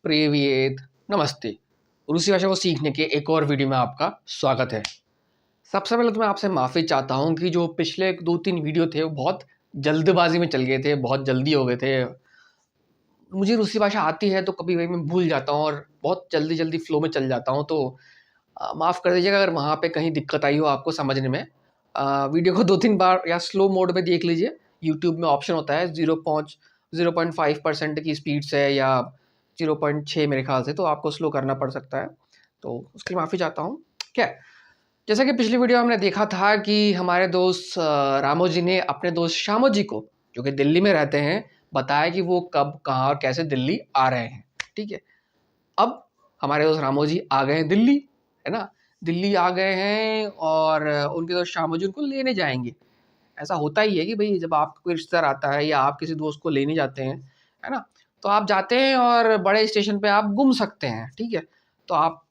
प्रिवियत नमस्ते। रूसी भाषा को सीखने के एक और वीडियो में आपका स्वागत है। सबसे पहले तो मैं आपसे माफ़ी चाहता हूँ कि जो पिछले 2-3 वीडियो थे वो बहुत जल्दबाजी में चल गए थे, बहुत जल्दी हो गए थे। मुझे रूसी भाषा आती है तो कभी-कभी मैं भूल जाता हूँ और बहुत जल्दी-जल्दी फ्लो में चल जाता हूँ, तो माफ़ कर दीजिएगा अगर वहाँ पे कहीं दिक्कत आई हो आपको समझने में। वीडियो को 2-3 बार या स्लो मोड में देख लीजिए। यूट्यूब में ऑप्शन होता है 0.5% की स्पीड से या 0.6 मेरे ख़्याल से, तो आपको स्लो करना पड़ सकता है। तो उसकी माफ़ी चाहता हूँ। क्या है, जैसा कि पिछली वीडियो में हमने देखा था कि हमारे दोस्त रामो जी ने अपने दोस्त श्यामो जी को, जो कि दिल्ली में रहते हैं, बताया कि वो कब, कहाँ और कैसे दिल्ली आ रहे हैं। ठीक है? अब हमारे दोस्त रामो जी आ गए हैं दिल्ली, है ना? दिल्ली आ गए हैं और उनके दोस्त श्यामो जी उनको लेने जाएँगे। ऐसा होता ही है कि भई जब आपका कोई रिश्तेदार आता है या आप किसी दोस्त को लेने जाते हैं, है ना? तो आप जाते हैं और बड़े स्टेशन पे आप गुम सकते हैं, ठीक है? तो आप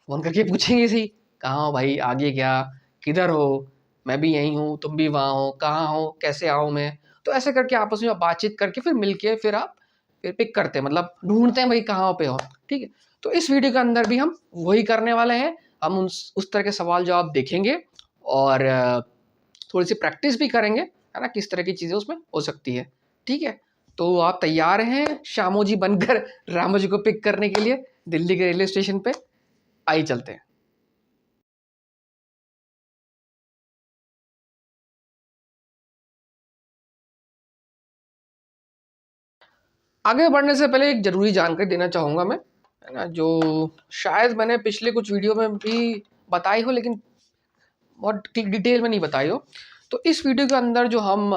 फ़ोन करके पूछेंगे सही, कहाँ हो भाई, आगे क्या, किधर हो? मैं भी यहीं हूँ, तुम भी वहाँ हो, कहाँ हो, कैसे आऊँ मैं? तो ऐसे करके आपस में बातचीत करके फिर मिलके फिर आप फिर पिक करते हैं, मतलब ढूँढते हैं भाई कहाँ पे हो, ठीक है? तो इस वीडियो के अंदर भी हम वही करने वाले हैं। हम उस तरह के सवाल-जवाब देखेंगे और थोड़ी-सी प्रैक्टिस भी करेंगे, है ना? किस तरह की चीज़ें उसमें हो सकती है, ठीक है? तो आप तैयार हैं श्यामो जी बनकर रामो जी को पिक करने के लिए दिल्ली के रेलवे स्टेशन पे? आइए चलते हैं। आगे बढ़ने से पहले एक ज़रूरी जानकारी देना चाहूँगा मैं, है ना? जो शायद मैंने पिछले कुछ वीडियो में भी बताई हो, लेकिन बहुत डिटेल में नहीं बताई हो। तो इस वीडियो के अंदर जो हम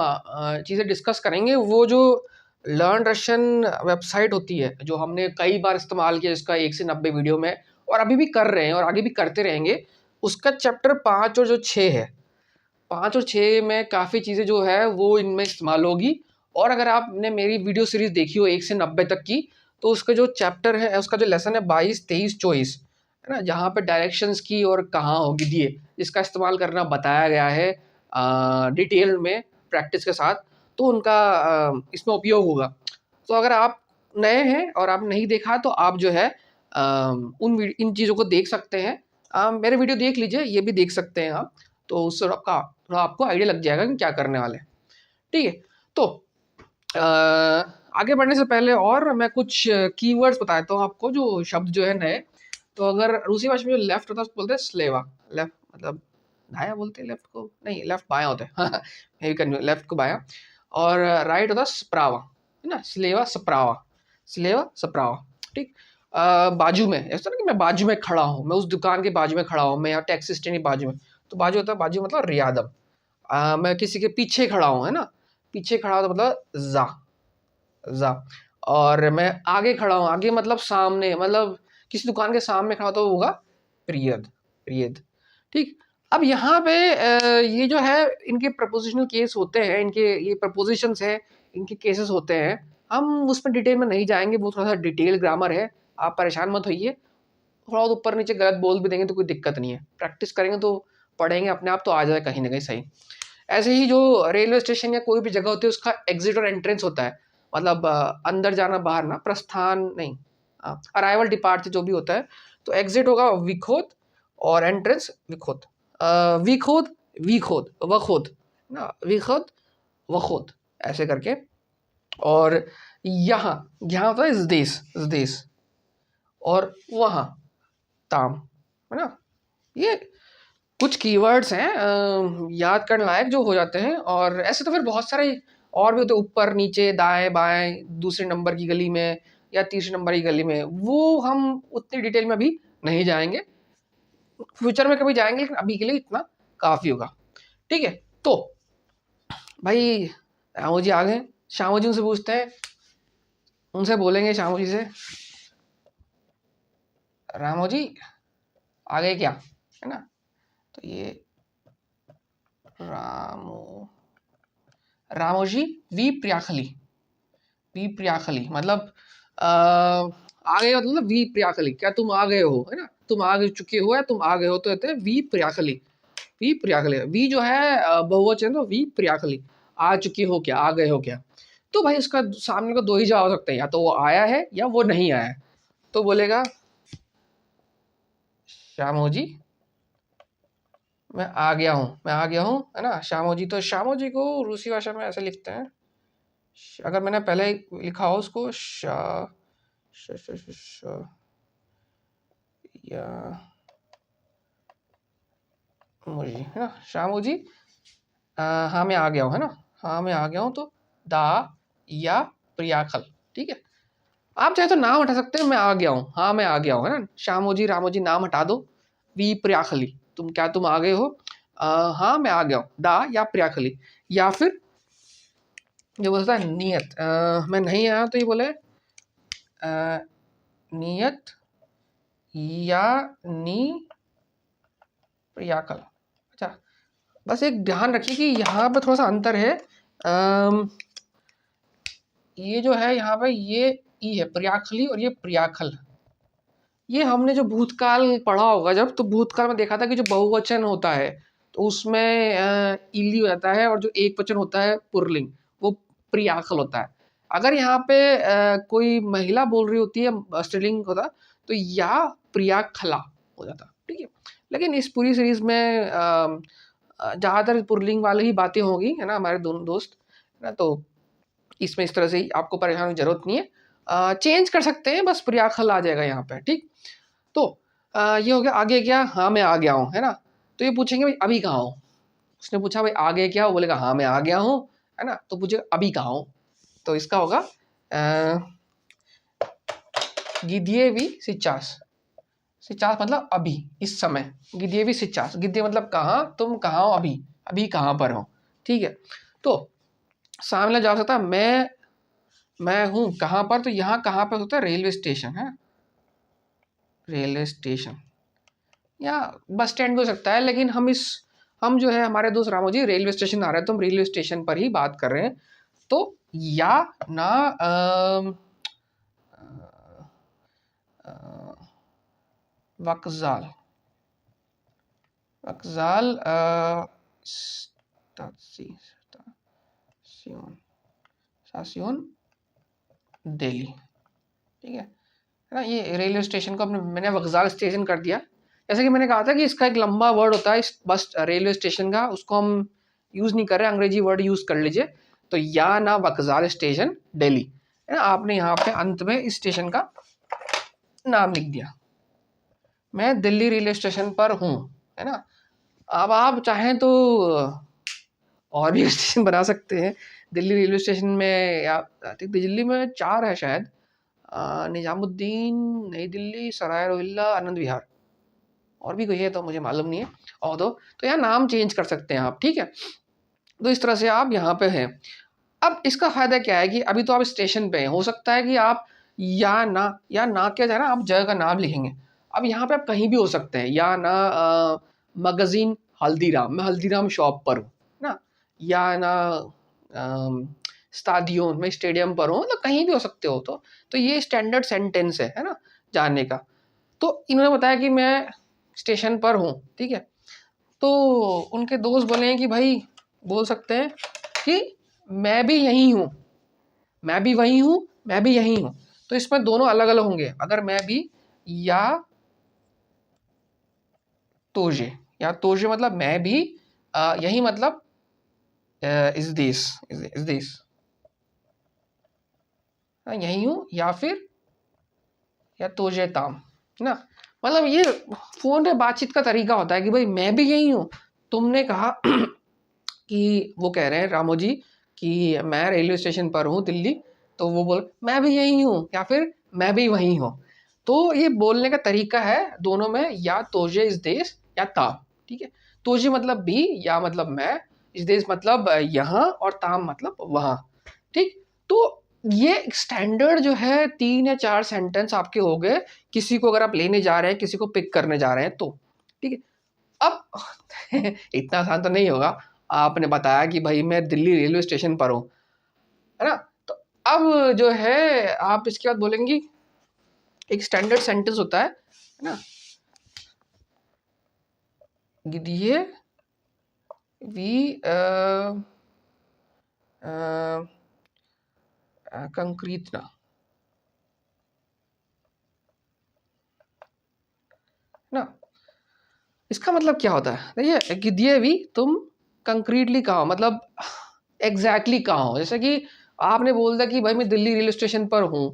चीज़ें डिस्कस करेंगे, वो जो लर्न रशियन वेबसाइट होती है, जो हमने कई बार इस्तेमाल किया, जिसका 1 से 90 वीडियो में और अभी भी कर रहे हैं और आगे भी करते रहेंगे, उसका चैप्टर 5 और जो 6 है, 5 और 6 में काफ़ी चीज़ें जो है वो इनमें इस्तेमाल होगी। और अगर आपने मेरी वीडियो सीरीज़ देखी हो 1 से 90 तक की, तो उसका जो चैप्टर है, उसका जो लेसन है 22, 23, 24, है ना? जहाँ पे डायरेक्शंस की और कहाँ होगी दिए, इसका इस्तेमाल करना बताया गया है डिटेल में प्रैक्टिस के साथ, तो उनका इसमें उपयोग होगा। तो अगर आप नए हैं और आपने नहीं देखा, तो आप जो है इन चीज़ों को देख सकते हैं। मेरे वीडियो देख लीजिए, ये भी देख सकते हैं आप। तो उससे थोड़ा आपको आइडिया लग जाएगा कि क्या करने वाले हैं। ठीक है? तो आगे बढ़ने से पहले और मैं कुछ कीवर्ड्स बताता हूँ आपको, जो शब्द जो है नए। तो अगर रूसी भाषा में जो लेफ्ट होता है उसको बोलते हैं स्लेवा। लेफ्ट मतलब दायाँ बोलते हैं लेफ्ट को? नहीं, लेफ्ट बायाँ होता है। मेरी लेफ्ट को बायाँ। और राइट होता है स्प्रावा, है ना? स्लेवा, स्प्रावा, स्लेवा, स्प्रावा, ठीक? बाजू में, ऐसा ना कि मैं बाजू में खड़ा हूँ, मैं उस दुकान के बाजू में खड़ा हूँ, मैं यहाँ टैक्सी स्टैंड के बाजू में। तो बाजू होता है, बाजू मतलब रियादम। मैं किसी के पीछे खड़ा हूँ, है ना? पीछे खड़ा हूँ तो मतलब ज़ा, ज़ा। और मैं आगे खड़ा हूँ, आगे मतलब सामने, मतलब किसी दुकान के सामने खड़ा हो तो होगा प्रियद, प्रियद, ठीक? अब यहाँ पे ये जो है इनके प्रपोज़िशनल केस होते हैं, इनके ये प्रपोज़िशंस हैं, इनके केसेस होते हैं। हम उसमें डिटेल में नहीं जाएँगे, वो थोड़ा-सा डिटेल ग्रामर है, आप परेशान मत होइए। थोड़ा बहुत ऊपर-नीचे गलत बोल भी देंगे तो कोई दिक्कत नहीं है। प्रैक्टिस करेंगे तो पढ़ेंगे अपने आप तो आ जाएगा कहीं न कहीं सही। ऐसे ही जो रेलवे स्टेशन या कोई भी जगह होती है उसका एग्ज़िट और एंट्रेंस होता है। मतलब अंदर जाना बाहर ना, प्रस्थान नहीं, अराइवल डिपार्चर जो भी होता है। तो एग्ज़िट होगा विखोद और एंट्रेंस विखोद। विखोद, विखोद, वखोद, ना विखोद, वखोद, ऐसे करके। और यहाँ, यहाँ होता है ज़देस, ज़देस। और वहाँ ताम, है ना? ये कुछ कीवर्ड्स हैं याद करने लायक जो हो जाते हैं। और ऐसे तो फिर बहुत सारे और भी होते हैं, ऊपर, नीचे, दाएँ, बाएँ, दूसरे नंबर की गली में या तीसरे नंबर की गली में। वो हम उतनी डिटेल में अभी नहीं जाएँगे। फ्यूचर में कभी जाएँगे, लेकिन अभी के लिए इतना काफ़ी होगा। ठीक है? तो भाई रामू जी आ गए। श्यामू जी उनसे पूछते हैं, उनसे बोलेंगे श्यामू जी से, रामू जी आ गए क्या? है ना? तो ये रामू, रामू जी वी प्रियाखली, वी प्रियाखली मतलब आ गए मतलब वी प्रियाखली, क्या तुम आ गए हो, है ना? तुम आ गए चुके हो या तुम आ गए हो, तो कहते हैं वी प्रियाखली, वी प्रियाखली। वी जो है बहुवचन, तो वी प्रियाखली, आ चुके हो क्या, आ गए हो क्या? तो भाई इसका सामने को दो ही जवाब हो सकते हैं, या तो वो आया है या वो नहीं आया है। तो बोलेगा श्यामोजी मैं आ गया हूँ, मैं आ गया हूँ, है ना। श्यामोजी, तो श्यामोजी को रूसी भाषा में ऐसे लिखते हैं, अगर मैंने पहले लिखा हो उसको शा श, श, श, श, या मुझे, है ना, श्यामोजी हाँ मैं आ गया हूँ, है ना, हाँ मैं आ गया हूँ। तो दा या प्रियाखल, ठीक है। आप चाहे तो नाम हटा सकते हैं, मैं आ गया हूँ, हाँ मैं आ गया हूँ, है ना। श्यामोजी रामोजी नाम हटा दो, वी प्रियाखली, तुम आ गए हो, हाँ मैं आ गया हूँ, दा या प्रियाखली। या फिर जो बोलता है नियत, मैं नहीं आया, तो ये बोले नियत या नी प्रियाकल। अच्छा, बस एक ध्यान रखिए कि यहाँ पे थोड़ा सा अंतर है। ये जो है यहाँ पे ये ई है प्रियाखली और ये प्रियाखल। ये हमने जो भूतकाल पढ़ा होगा जब, तो भूतकाल में देखा था कि जो बहुवचन होता है तो उसमें इली हो जाता है, और जो एक वचन होता है पुरलिंग वो प्रियाखल होता है। अगर यहाँ पे कोई महिला बोल रही होती है स्त्रीलिंग होता, तो या प्रियाखला हो जाता, ठीक है। लेकिन इस पूरी सीरीज में ज़्यादातर पुरलिंग वाली ही बातें होगी, है ना, हमारे दोनों दोस्त, है ना। तो इसमें इस तरह से आपको परेशान होने की जरूरत नहीं है, चेंज कर सकते हैं, बस प्रियाखल आ जाएगा यहाँ पे, ठीक। तो ये हो गया, आगे क्या, हाँ मैं आ गया हूँ, है ना। तो ये पूछेंगे भाई अभी कहाँ हो, उसने पूछा भाई आगे क्या हो, बोलेगा हाँ मैं आ गया हूँ, है ना। तो पूछेगा अभी कहाँ हो, तो इसका होगा गिदिएवी सिचास। सिचास मतलब अभी, इस समय। गिदिएवी सिचास, गिद्य मतलब कहाँ, तुम कहाँ हो अभी, अभी कहाँ पर हो, ठीक है। तो सामने जा सकता है मैं हूँ कहाँ पर, तो यहाँ कहाँ पर होता है, रेलवे स्टेशन है, रेलवे स्टेशन या बस स्टैंड भी हो सकता है। लेकिन हम जो है हमारे दोस्त रामोजी रेलवे स्टेशन आ रहे हैं, तो हम रेलवे स्टेशन पर ही बात कर रहे हैं। तो या ना वक्जाल, वक्जाल स्टेशन दिल्ली, ठीक है ना। ये रेलवे स्टेशन को मैंने वक्जाल स्टेशन कर दिया। जैसे कि मैंने कहा था कि इसका एक लंबा वर्ड होता है इस बस रेलवे स्टेशन का, उसको हम यूज़ नहीं कर रहे, अंग्रेजी वर्ड यूज़ कर लीजिए। तो या ना वक्जाल स्टेशन दिल्ली, है ना। आपने यहाँ पे अंत में इस स्टेशन का नाम लिख दिया, मैं दिल्ली रेलवे स्टेशन पर हूँ, है ना। अब आप चाहें तो और भी स्टेशन बना सकते हैं दिल्ली रेलवे स्टेशन में, या दिल्ली में 4 है शायद, निजामुद्दीन, नई दिल्ली, सराय रोहिल्ला, आनंद विहार, और भी कोई है तो मुझे मालूम नहीं है। और तो यहाँ नाम चेंज कर सकते हैं आप, ठीक है। तो इस तरह से आप यहाँ पे हैं। अब इसका फायदा क्या है कि अभी तो आप स्टेशन पे हैं, हो सकता है कि आप या ना क्या जाए ना, आप जगह का नाम लिखेंगे। अब यहाँ पे आप कहीं भी हो सकते हैं, या ना मगजीन हल्दीराम, मैं हल्दीराम शॉप पर हूँ ना, या ना स्टाडियम, मैं स्टेडियम पर हूँ, मतलब कहीं भी हो सकते हो। तो ये स्टैंडर्ड सेंटेंस है ना, जाने का। तो इन्होंने बताया कि मैं स्टेशन पर हूँ, ठीक है। तो उनके दोस्त बोले हैं कि भाई बोल सकते हैं कि मैं भी यहीं हूँ, मैं भी वहीं हूँ, मैं भी यहीं हूँ। तो इसमें दोनों अलग अलग होंगे, अगर मैं भी या तोजे, या तोजे मतलब मैं भी, यही मतलब इस देश, इस देश, यहीं हूँ, या फिर या तोजे ताम, है ना। मतलब ये फोन पे बातचीत का तरीका होता है कि भाई मैं भी यहीं हूँ, तुमने कहा कि वो कह रहे हैं रामोजी कि मैं रेलवे स्टेशन पर हूँ दिल्ली, तो वो बोल मैं भी यहीं हूँ, या फिर मैं भी वहीं हूँ। तो ये बोलने का तरीका है दोनों में, या तोजे इस देश या ताम, ठीक है। तोजे मतलब भी, या मतलब मैं, इस देश मतलब यहाँ, और ताम मतलब वहाँ, ठीक। तो ये स्टैंडर्ड जो है 3 या 4 सेंटेंस आपके हो गए, किसी को अगर आप लेने जा रहे हैं, किसी को पिक करने जा रहे हैं तो, ठीक है। अब इतना आसान तो नहीं होगा, आपने बताया कि भाई मैं दिल्ली रेलवे स्टेशन पर हूँ, है ना। तो अब जो है आप इसके बाद बोलेंगी, एक स्टैंडर्ड सेंटेंस होता है ना, गिदिए वी कंक्रीट ना, ना। इसका मतलब क्या होता है, देखिए गिद्धिये भी तुम कंक्रीटली कहाँ हो, मतलब एग्जैक्टली कहाँ हो। जैसे कि आपने बोल दिया कि भाई मैं दिल्ली रेलवे स्टेशन पर हूँ,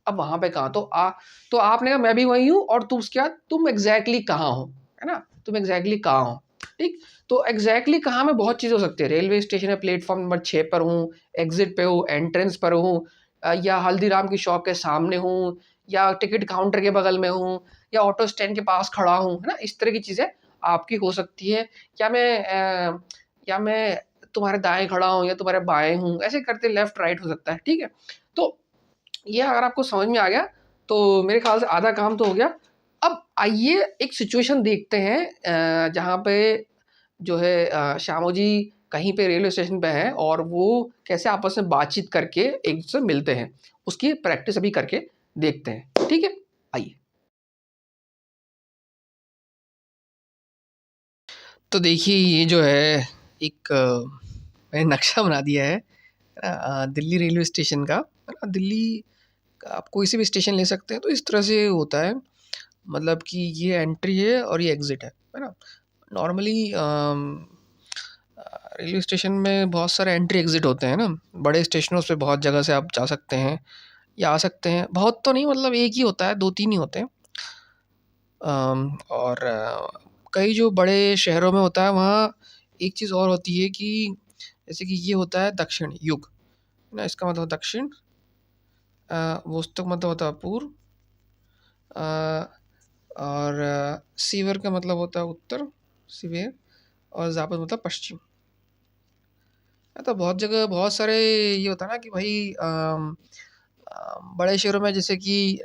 अब वहां पे कहाँ, तो आपने कहा मैं भी वही हूँ, और तुम क्या, तुम एग्जैक्टली कहाँ हो, है ना, तुम एग्जैक्टली कहाँ हो। ठीक, तो एग्जैक्टली कहाँ में बहुत चीज़ हो सकती है। रेलवे स्टेशन है, प्लेटफॉर्म नंबर 6 पर हूँ, एग्जिट पे हूँ, एंट्रेंस पर हूँ, या हल्दीराम की शॉप के सामने हूँ, या टिकट काउंटर के बगल में हूँ, या ऑटो स्टैंड के पास खड़ा हूँ, है ना। इस तरह की चीज़ें आपकी हो सकती है। या मैं तुम्हारे दाएं खड़ा हूँ या तुम्हारे बाएं हूँ, ऐसे करते लेफ्ट राइट हो सकता है। ठीक है, तो ये अगर आपको समझ में आ गया तो मेरे ख्याल से आधा काम तो हो गया। अब आइए एक सिचुएशन देखते हैं जहाँ पे जो है श्यामू जी कहीं पे रेलवे स्टेशन पे हैं और वो कैसे आपस में बातचीत करके एक दूसरे से मिलते हैं, उसकी प्रैक्टिस अभी करके देखते हैं। ठीक है, आइए। तो देखिए ये जो है एक मैंने नक्शा बना दिया है दिल्ली रेलवे स्टेशन का, है ना। दिल्ली का आप कोई से भी स्टेशन ले सकते हैं, तो इस तरह से होता है, मतलब कि ये एंट्री है और ये एग्ज़िट है ना। नॉर्मली रेलवे स्टेशन में बहुत सारे एंट्री एग्ज़िट होते हैं ना। बड़े स्टेशनों पे बहुत जगह से आप जा सकते हैं या आ सकते हैं, बहुत तो नहीं, मतलब एक ही होता है, 2-3 ही होते हैं। और कई जो बड़े शहरों में होता है वहाँ एक चीज़ और होती है कि जैसे कि ये होता है दक्षिण युग, है ना। इसका मतलब दक्षिण, वोस्तक मतलब होता है पूर्व, अ, और सीवर का मतलब होता है उत्तर, सीवेर, और ज़ापद मतलब पश्चिम। तो बहुत जगह बहुत सारे ये होता है ना कि भाई बड़े शहरों में जैसे कि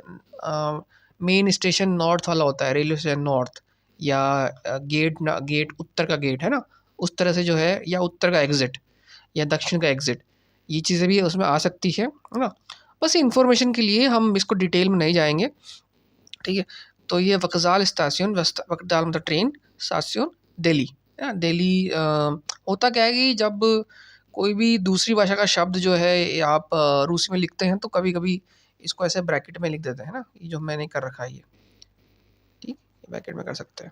मेन स्टेशन नॉर्थ वाला होता है, रेलवे स्टेशन नॉर्थ, या गेट उत्तर का गेट है ना, उस तरह से जो है, या उत्तर का एग्ज़िट या दक्षिण का एग्ज़िट, ये चीज़ें भी उसमें आ सकती है ना। बस इन्फॉर्मेशन के लिए हम इसको डिटेल में नहीं जाएंगे। ठीक है, तो ये वक्जाल स्टेशन, वक्जाल मतलब ट्रेन स्टेशन, दिल्ली, है ना। दिल्ली होता क्या है कि जब कोई भी दूसरी भाषा का शब्द जो है ये आप रूसी में लिखते हैं तो कभी कभी इसको ऐसे ब्रैकेट में लिख देते हैं ना, ये जो मैंने कर रखा है ये, ठीक, ब्रैकेट में कर सकते हैं।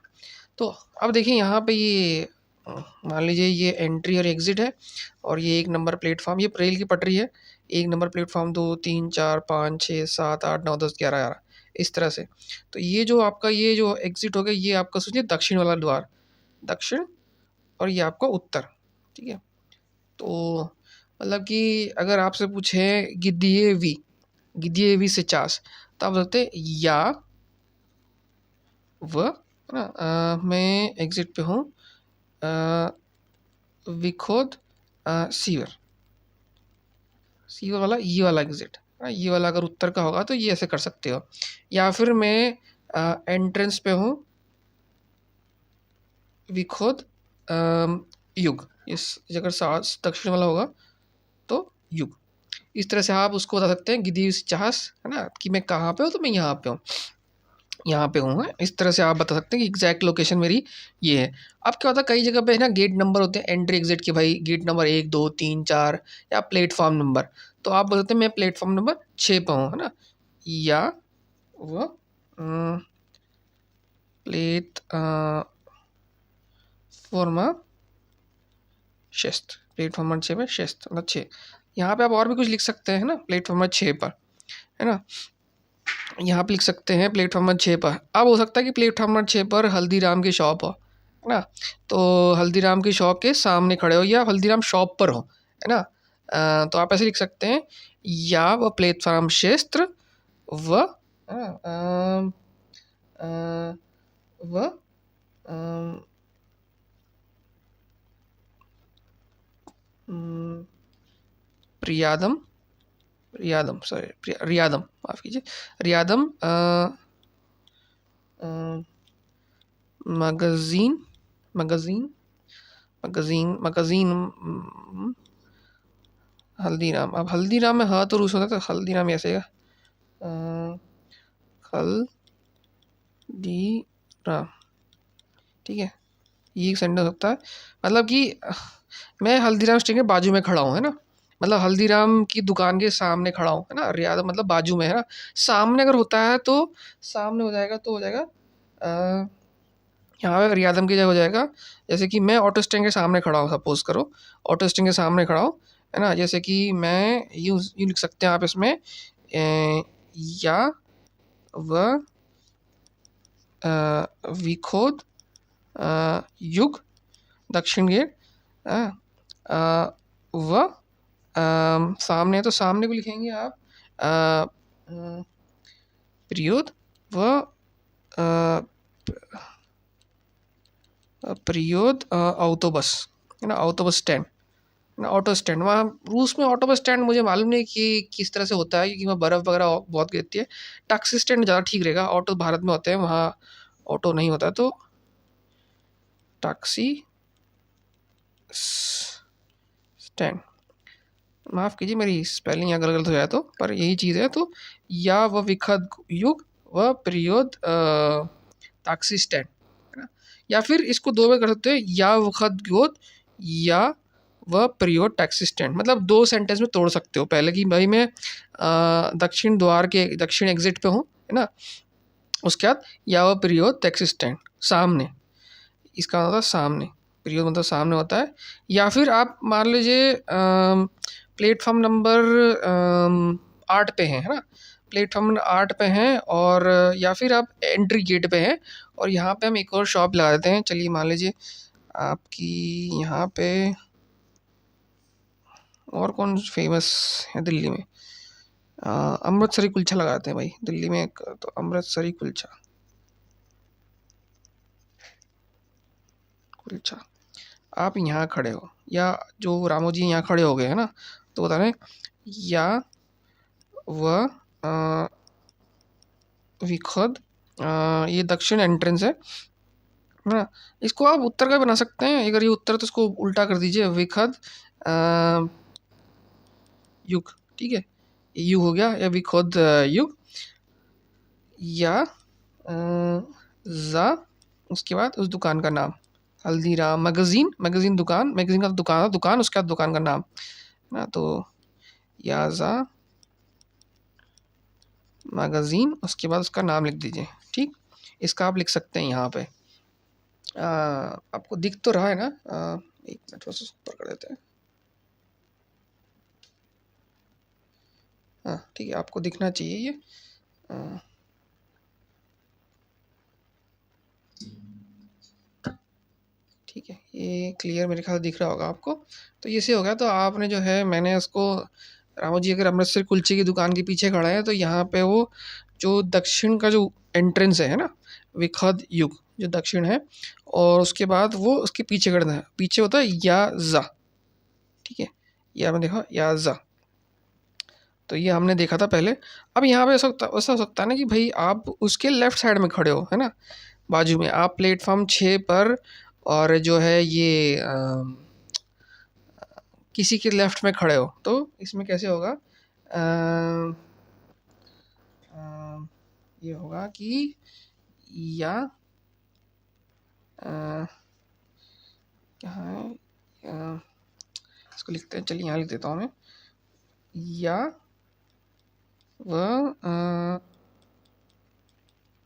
तो अब देखिए यहाँ पे ये मान लीजिए ये एंट्री और एग्ज़िट है, और ये 1 नंबर प्लेटफ़ॉर्म, ये रेल की पटरी है। 1 नंबर प्लेटफ़ॉर्म, 2, 3, 4, 5, 6, 7, 8, 9, 10, 11, 11, इस तरह से। तो ये जो आपका ये जो एग्ज़िट हो गया, ये आपका सोचिए दक्षिण वाला द्वार, दक्षिण, और ये आपका उत्तर। ठीक है, तो मतलब कि अगर आपसे पूछें गिद्धिये वी से चास, तो आप बोलते या व, है ना। मैं एग्ज़िट पे हूँ, विखोद सीवर, सीवर वाला ये वाला एग्ज़िट, ये वाला अगर उत्तर का होगा तो ये ऐसे कर सकते हो। या फिर मैं एंट्रेंस पे हूँ, विखोद युग, इस अगर दक्षिण वाला होगा तो युग। इस तरह से आप उसको बता सकते हैं गिद्धी चाहस, है ना, कि मैं कहाँ पे हूँ, तो मैं यहाँ पे हूँ, यहाँ पे हूँ। इस तरह से आप बता सकते हैं कि एग्जैक्ट लोकेशन मेरी ये है। अब क्या होता है, कई जगह पे है ना गेट नंबर होते हैं एंट्री एग्जिट के, भाई गेट नंबर 1, 2, 3, 4, या प्लेटफॉर्म नंबर, तो आप बोलते हैं मैं प्लेटफॉर्म नंबर 6 पे हूँ, है ना। या वो प्लेट फॉर्मा शेस्त, प्लेटफॉर्म नंबर 6 पे शेस्त मतलब 6। यहाँ पे आप और भी कुछ लिख सकते हैं ना प्लेटफॉर्म नंबर 6 पर, है ना। यहाँ पे लिख सकते हैं प्लेटफॉर्म नंबर 6 पर। अब हो सकता है कि प्लेटफॉर्म नंबर 6 पर हल्दीराम की शॉप हो, है ना, तो हल्दीराम की शॉप के सामने खड़े हो या हल्दीराम शॉप पर हो, है ना। तो आप ऐसे लिख सकते हैं, या वह प्लेटफॉर्म क्षेत्र व व प्रियादम, रियादम, सॉरी रियादम, माफ़ कीजिए, रियादम magazine, magazine, magazine, magazine, Haldiram. अब हल्दीराम में हाँ तो रूस होता है, तो हल्दीराम ऐसे है, हल्दीराम। ठीक है, ये एक सेंटेंस होता है, मतलब कि मैं हल्दीराम स्टेशन के बाजू में खड़ा हूँ, है ना, मतलब हल्दीराम की दुकान के सामने खड़ा हूँ, है ना। रियाद मतलब बाजू में, है ना। सामने अगर होता है तो सामने हो जाएगा, तो हो जाएगा यहाँ पे अगर याद की जगह हो जाएगा, जैसे कि मैं ऑटो स्टैंड के सामने खड़ा हूँ, सपोज करो ऑटो स्टैंड के सामने खड़ा हूँ, है ना। जैसे कि मैं यूँ लिख सकते हैं आप इसमें या व विखोद युग दक्षिण गेट व सामने, तो सामने को लिखेंगे आप प्रियोद व प्रियोद ऑटोबस, है ना, ऑटोबस स्टैंड, ना ऑटो स्टैंड। वहाँ रूस में ऑटो बस स्टैंड मुझे मालूम नहीं कि किस तरह से होता है, क्योंकि वहाँ बर्फ़ वगैरह बहुत गिरती है। टैक्सी स्टैंड ज़्यादा ठीक रहेगा, ऑटो भारत में होते हैं, वहाँ ऑटो नहीं होता, तो टैक्सी स्टैंड। माफ़ कीजिए मेरी स्पेलिंग अगर गलत हो जाए तो, पर यही चीज़ है। तो या व विखद युग व प्रियोद टैक्सी स्टैंड, है ना। या फिर इसको दो बार कर सकते हैं, या वखद युग या व प्रियोद टैक्सी स्टैंड, मतलब दो सेंटेंस में तोड़ सकते हो। पहले कि भाई मैं दक्षिण द्वार के दक्षिण एग्जिट पे हूँ, है ना, उसके बाद या व प्रियोद टैक्सी स्टैंड सामने, इसका मतलब सामने, प्रियोद मतलब सामने होता है। या फिर आप मान लीजिए प्लेटफॉर्म नंबर 8 पे हैं, है ना, प्लेटफॉर्म नंबर 8 पे हैं, और या फिर आप एंट्री गेट पे हैं, और यहाँ पे हम एक और शॉप लगा देते हैं। चलिए मान लीजिए आपकी यहाँ पे और कौन फेमस है दिल्ली में, अमृतसरी कुलचा लगाते हैं भाई, दिल्ली में एक तो अमृतसरी कुलचा कुलचा। आप यहाँ खड़े हो, या जो रामो जी यहाँ खड़े हो गए हैं ना, तो बता रहे या व विखद, ये दक्षिण एंट्रेंस है ना। इसको आप उत्तर का बना सकते हैं, अगर ये उत्तर है तो इसको उल्टा कर दीजिए, विखद युग, ठीक है, युग हो गया, या विखद युग, या जा उसके बाद उस दुकान का नाम, हल्दीराम मैगज़ीन, मैगज़ीन दुकान, मैगज़ीन का दुकान, दुकान उसके बाद दुकान का नाम ना, तो याजा मैगज़ीन, उसके बाद उसका नाम लिख दीजिए, ठीक। इसका आप लिख सकते हैं यहाँ पे। आपको दिख तो रहा है ना, एक मिनट थोड़ा सा ऊपर कर देते हैं, हाँ ठीक है, आपको दिखना चाहिए ये, ठीक है, ये क्लियर मेरे ख्याल दिख रहा होगा आपको। तो ये से हो गया, तो आपने जो है, मैंने उसको रामू जी अगर अमृतसर कुलचे की दुकान के पीछे खड़ा है, तो यहाँ पे वो जो दक्षिण का जो एंट्रेंस है ना, विखद युग जो दक्षिण है, और उसके बाद वो उसके पीछे खड़ा है, पीछे होता है याजा, ठीक है, ये आपने देखा याजा, तो ये हमने देखा था पहले। अब यहाँ पे ऐसा हो सकता है ना कि भाई आप उसके लेफ्ट साइड में खड़े हो, है ना, बाजू में आप प्लेटफॉर्म 6 पर, और जो है ये किसी के लेफ्ट में खड़े हो, तो इसमें कैसे होगा, ये होगा कि या क्या है, इसको लिखते हैं, चलिए यहाँ लिख देता हूँ मैं, या व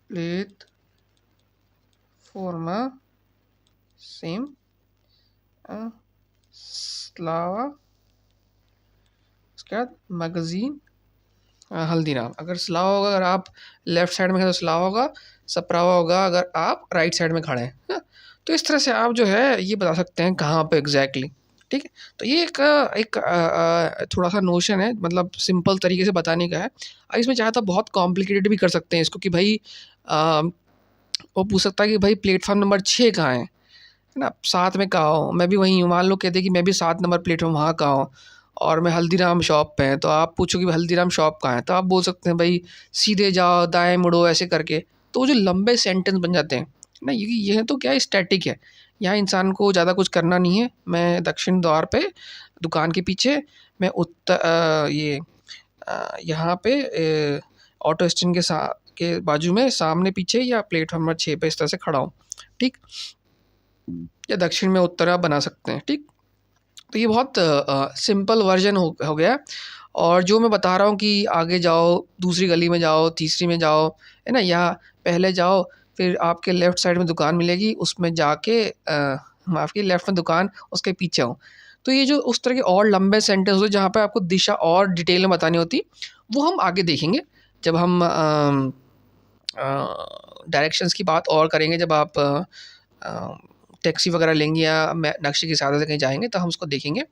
प्लेटफॉर्म सेम स्लावा, उसके बाद मैगज़ीन हल्दीराम। अगर स्लावा होगा, अगर आप लेफ्ट साइड में हैं तो स्लावा होगा, सप्रावा होगा अगर आप राइट साइड में खड़े हैं, है? तो इस तरह से आप जो है ये बता सकते हैं कहाँ पे एग्जैक्टली, ठीक है। तो ये एक थोड़ा सा नोशन है, मतलब सिंपल तरीके से बताने का है। इसमें चाहे तो बहुत कॉम्प्लिकेटेड भी कर सकते हैं इसको, कि भाई वो पूछ सकता है कि भाई प्लेटफॉर्म नंबर 6 कहाँ है ना, 7 में कहाँ हो, मैं भी वहीं हूँ, मान लो कहते कि मैं भी 7 नंबर प्लेटफॉर्म वहाँ कहाँ हूँ, और मैं हल्दीराम शॉप पे हैं, तो आप पूछोगे भाई हल्दीराम शॉप कहाँ है, तो आप बोल सकते हैं भाई सीधे जाओ, दाएं मुड़ो, ऐसे करके। तो वो जो लंबे सेंटेंस बन जाते हैं ना, ये तो क्या है, स्टैटिक है, यहाँ इंसान को ज़्यादा कुछ करना नहीं है। मैं दक्षिण द्वार पे दुकान के पीछे, मैं उत्तर यहाँ पे ऑटो स्टैंड के बाजू में सामने पीछे, या प्लेटफॉर्म नंबर 6 पे इस तरह से खड़ा हूँ, ठीक, या दक्षिण में उत्तर आप बना सकते हैं, ठीक। तो ये बहुत सिंपल वर्जन हो गया। और जो मैं बता रहा हूँ कि आगे जाओ, दूसरी गली में जाओ, तीसरी में जाओ, है ना, या पहले जाओ फिर आपके लेफ़्ट साइड में दुकान मिलेगी, उसमें जाके माफ़ कीजिए लेफ़्ट में दुकान, उसके पीछे हूँ। तो ये जो उस तरह के और लंबे सेंटेंस होते हैं जहाँ पे आपको दिशा और डिटेल में बतानी होती, वो हम आगे देखेंगे जब हम डायरेक्शंस की बात और करेंगे। जब आप टैक्सी वगैरह लेंगे या नक्शे की सहायता से कहीं जाएँगे तो हम उसको देखेंगे।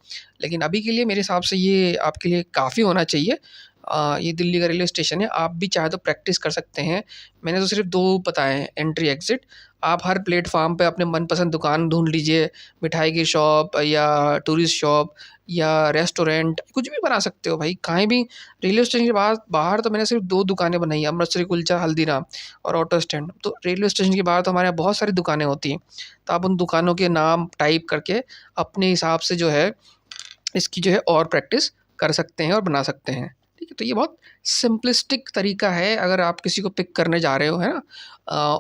लेकिन अभी के लिए मेरे हिसाब से ये आपके लिए काफ़ी होना चाहिए। ये दिल्ली का रेलवे स्टेशन है, आप भी चाहे तो प्रैक्टिस कर सकते हैं। मैंने तो सिर्फ़ 2 बताए हैं, एंट्री एग्ज़िट। आप हर प्लेटफ़ॉर्म पे अपने मनपसंद दुकान ढूँढ लीजिए, मिठाई की शॉप या टूरिस्ट शॉप या रेस्टोरेंट, कुछ भी बना सकते हो भाई। कहीं भी रेलवे स्टेशन के बाहर तो मैंने सिर्फ़ 2 दुकानें बनाई हैं, अमृतसरी कुलचा, हल्दीराम और ऑटो स्टैंड। तो रेलवे स्टेशन के बाहर तो हमारे यहाँ बहुत सारी दुकानें होती हैं, तो आप उन दुकानों के नाम टाइप करके अपने हिसाब से जो है इसकी जो है और प्रैक्टिस कर सकते हैं और बना सकते हैं। ठीक है, तो ये बहुत सिंपलिस्टिक तरीका है अगर आप किसी को पिक करने जा रहे हो, है ना?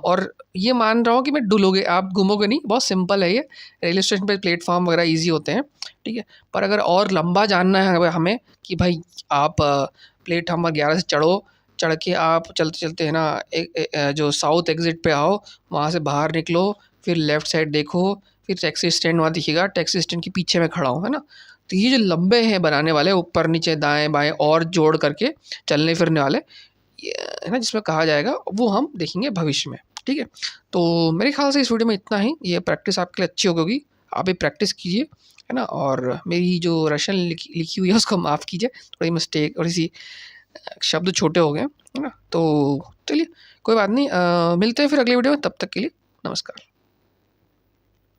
और ये मान रहा हूँ कि मैं डुलोगे, आप घूमोगे नहीं, बहुत सिंपल है ये। रेलवे स्टेशन पे प्लेटफ़ॉर्म वगैरह ईज़ी होते हैं, ठीक है? पर अगर और लंबा जानना है हमें कि भाई आप प्लेटफ़ॉर्म नंबर 11 से चढ़ो, चढ़ के आप चलते-चलते है ना जो साउथ एग्ज़िट पे आओ, वहाँ से बाहर निकलो, फिर लेफ़्ट साइड देखो, फिर टैक्सी स्टैंड वहाँ दिखेगा, टैक्सी स्टैंड के पीछे मैं खड़ा हूँ, है ना? तो ये जो लंबे हैं बनाने वाले, ऊपर नीचे दाएँ बाएँ और जोड़ करके चलने फिरने वाले, ये है ना, जिसमें कहा जाएगा, वो हम देखेंगे भविष्य में। ठीक है, तो मेरे ख्याल से इस वीडियो में इतना ही। ये प्रैक्टिस आपके लिए अच्छी होगी, आप भी प्रैक्टिस कीजिए, है ना? और मेरी जो रशियन लिखी हुई है उसको माफ़ कीजिए, थोड़ी मिस्टेक, थोड़ी सी शब्द छोटे हो गए हैं, है ना? तो चलिए कोई बात नहीं, मिलते हैं फिर अगली वीडियो में, तब तक के लिए नमस्कार।